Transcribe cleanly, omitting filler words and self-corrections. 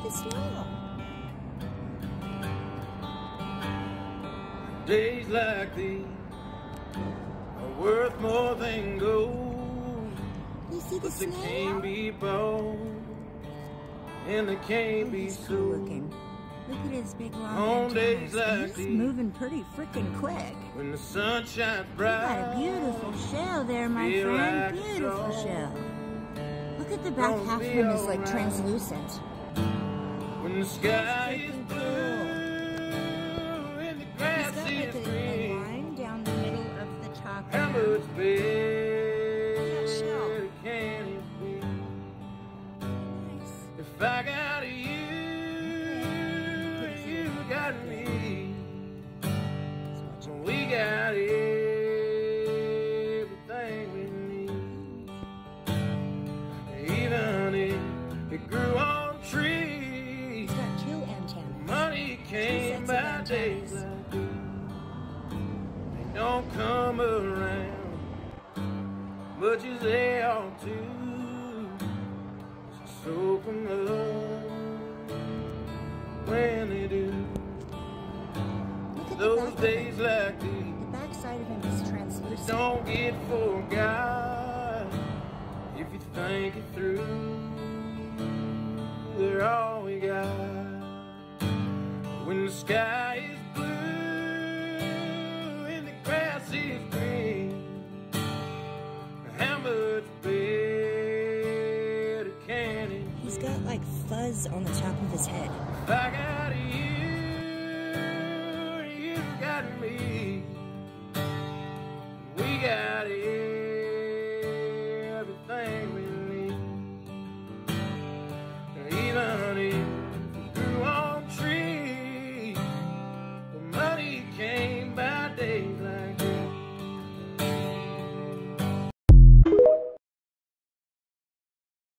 at the snow. Days like these are worth more than gold. You see the But they snow? can't be bought, and they can't be He's cool sold. looking. Look at his big long On days antennas. like He's these, moving pretty freaking quick. when the sun shines You bright, got a beautiful shell there, my feel friend. like Beautiful it's shell. Look at the back Gonna half of be him is like alright. translucent. when the sky is Freaking blue cool. and the He's grass got is like a green. line down the middle of the top. How there. much better shell. can it be Nice. if I got you, you got me, we got everything we need, even if it grew on trees. He's got two antennas. Money came Two sets of by days antennas. like these. They don't come around much as they ought to. So soak 'em up when they do. Look at Those the back days of him. like these, The back side of him is translucent. don't get forgot if you think it through. They're all we got. When the sky is blue and the grass is green, how much better can it be? He's got like fuzz on the top of his head. If I got you, you got me.